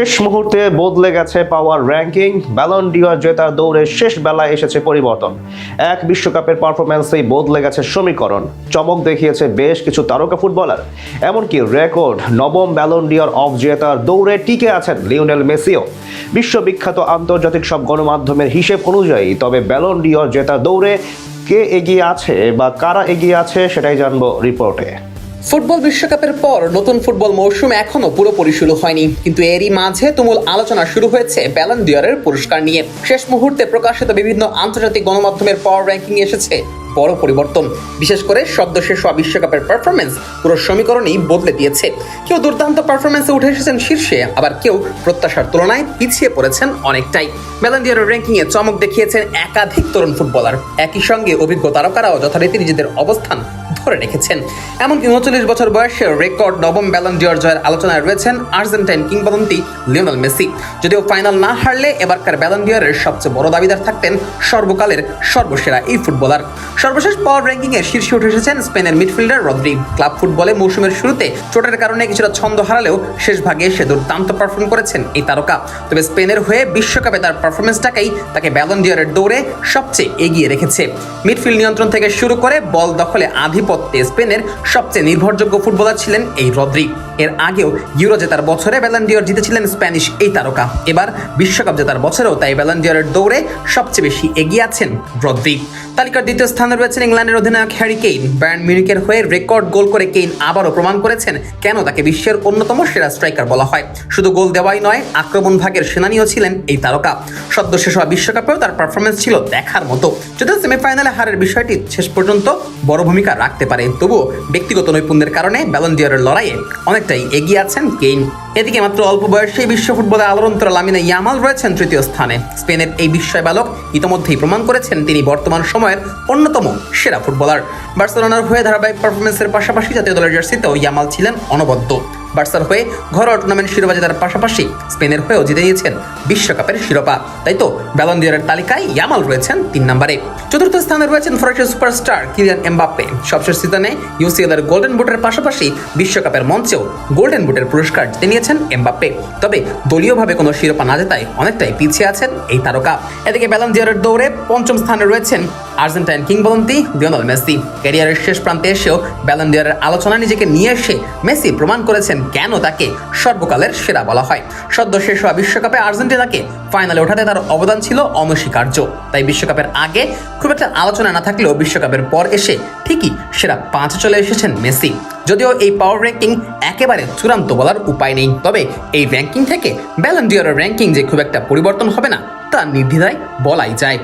শেষ মুহূর্তে বদলে গেছে পাওয়ার র্যাঙ্কিং। ব্যালন ডিওর জেতার দৌড়ে শেষ বেলায় এসেছে পরিবর্তন। এক বিশ্বকাপের পারফরম্যান্সেই বদলে গেছে সমীকরণ। চমক দেখিয়েছে বেশ কিছু তারকা ফুটবলার। এমনকি রেকর্ড নবম ব্যালন ডিওর অফ জেতার দৌড়ে টিকে আছেন লিওনেল মেসিও। বিশ্ববিখ্যাত আন্তর্জাতিক সব গণমাধ্যমের হিসেব অনুযায়ী তবে ব্যালন ডিওর জেতার দৌড়ে কে এগিয়ে আছে বা কারা এগিয়ে আছে সেটাই জানবো রিপোর্টে। ফুটবল বিশ্বকাপের পর নতুন ফুটবল মৌসুম এখনো পুরোপুরি শুরু হয়নি, কিন্তু এরই মাঝে তুমুল আলোচনা শুরু হয়েছে ব্যালন ডিওরের পুরস্কার নিয়ে। শেষ মুহূর্তে প্রকাশিত বিভিন্ন আন্তর্জাতিক গণমাধ্যমের পাওয়ার র্যাঙ্কিং এসেছে বড় পরিবর্তন। বিশেষ করে সদ্য শেষ হওয়া বিশ্বকাপের পারফরমেন্স পুরো সমীকরণই বদলে দিয়েছে। কেউ দুর্দান্ত পারফরমেন্সে উঠে এসেছেন শীর্ষে, আবার কেউ প্রত্যাশার তুলনায় পিছিয়ে পড়েছেন অনেকটাই। ব্যালন ডিওরের র্যাঙ্কিংয়ে চমক দেখিয়েছেন একাধিক তরুণ ফুটবলার। একই সঙ্গে অভিজ্ঞ তারকারাও যথারীতি নিজেদের অবস্থান ধরে রেখেছেন। এমনকি 39 বছর বয়সে রেকর্ড নবম ব্যালন ডিওর জয়ের আলোচনায় রয়েছেন আর্জেন্টাইন কিংবদন্তি লিওনেল মেসি। যদিও ফাইনাল না হারলে এবারকার ব্যালন ডিওরের সবচেয়ে বড় দাবিদার থাকতেন সর্বকালের সর্বসেরা এই ফুটবলার। সর্বশেষ পাওয়ার র্যাঙ্কিংয়ে শীর্ষে উঠে এসেছেন স্পেনের মিডফিল্ডার রদ্রি। ক্লাব ফুটবলে মৌসুমের শুরুতে চোটের কারণে কিছুটা ছন্দ হারালেও শেষ ভাগে এসে দুর্দান্ত পারফর্ম করেছেন এই তারকা। তবে স্পেনের হয়ে বিশ্বকাপে তার পারফরমেন্সটাকেই তাকে ব্যালন ডিওরের দৌড়ে সবচেয়ে এগিয়ে রেখেছে। মিডফিল্ড নিয়ন্ত্রণ থেকে শুরু করে বল দখলে আধিপত্যে স্পেনের সবচেয়ে নির্ভরযোগ্য ফুটবলার ছিলেন এই রদ্রি। এর আগেও ইউরো জেতার বছরে ব্যালন ডিওর জিতেছিলেন স্প্যানিশ এই তারকা। এবার বিশ্বকাপ জেতার বছরেও তাই ব্যালন ডিওরের দৌড়ে সবচেয়ে বেশি এগিয়ে আছেন রদ্রি। তালিকার দ্বিতীয় স্থানে রয়েছেন ইংল্যান্ডের অধিনায়ক হ্যারি কেইন। বায়ার্ন মিউনিখের হয়ে রেকর্ড গোল করে কেইন আবারও প্রমাণ করেছেন কেন তাকে বিশ্বের অন্যতম সেরা স্ট্রাইকার বলা হয়। শুধু গোল দেওয়াই নয়, আক্রমণ ভাগের সেনানীও ছিলেন এই তারকা। সদ্য শেষ হওয়া বিশ্বকাপেও তার পারফরমেন্স ছিল দেখার মতো। যদিও সেমিফাইনালে হারের বিষয়টি শেষ পর্যন্ত বড় ভূমিকা রাখতে পারে, তবুও ব্যক্তিগত নৈপুণ্যের কারণে ব্যালন ডিওরের লড়াইয়ে অনেকটাই এগিয়ে আছেন কেইন। এদিকে মাত্র অল্প বয়সেই বিশ্ব ফুটবলে আলোড়নতরা লামিনে ইয়ামাল রয়েছেন তৃতীয় স্থানে। স্পেনের এই বিস্ময় বালক ইতোমধ্যেই প্রমাণ করেছেন তিনি বর্তমান সময়ের অন্যতম সেরা ফুটবলার। বার্সেলোনার হয়ে ধারাবাহিক পারফরমেন্সের পাশাপাশি জাতীয় দলের জার্সিতেও ইয়ামাল ছিলেন অনবদ্য। বার্সার হয়ে ঘরোয়া টুর্নামেন্ট শিরোপা জেতার পাশাপাশি স্পেনের হয়েও জিতে নিয়েছেন বিশ্বকাপের শিরোপা। তাই তো ব্যালন ডিওরের তালিকায় ইয়ামাল রয়েছেন 3 নম্বরে। চতুর্থ স্থানে রয়েছেন ফরাসি সুপারস্টার কিলিয়ান এমবাপ্পে। সবশেষ সিজনে ইউসিএল এর গোল্ডেন বুটের পাশাপাশি বিশ্বকাপের মঞ্চেও গোল্ডেন বুটের পুরস্কার জিতে নিয়েছেন এমবাপ্পে। তবে দলীয়ভাবে কোনো শিরোপা না জেতায় অনেকটাই পিছিয়ে আছেন এই তারকা। এদিকে ব্যালন ডিওরের দৌড়ে 5ম স্থানে রয়েছেন আর্জেন্টাইন কিংবদন্তি লিওনেল মেসি। ক্যারিয়ারের শেষ প্রান্তে এসেও ব্যালন ডিওরের আলোচনায় নিজেকে নিয়ে এসে মেসি প্রমাণ করেছেন কেন তাকে সর্বকালের সেরা বলা হয়। সদ্য শেষ হওয়া বিশ্বকাপে আর্জেন্টিনাকে ফাইনালে ওঠাতে তার অবদান ছিল অনস্বীকার্য। তাই বিশ্বকাপের আগে খুব একটা আলোচনা না থাকলেও বিশ্বকাপের পর এসে ঠিকই সেরা 5 চলে এসেছেন মেসি। যদিও এই পাওয়ার র্যাঙ্কিং একেবারে চূড়ান্ত বলার উপায় নেই, তবে এই র্যাঙ্কিং থেকে ব্যালন ডিওরের র্যাঙ্কিং যে খুব একটা পরিবর্তন হবে না তা নির্দ্বিধায় বলাই যায়।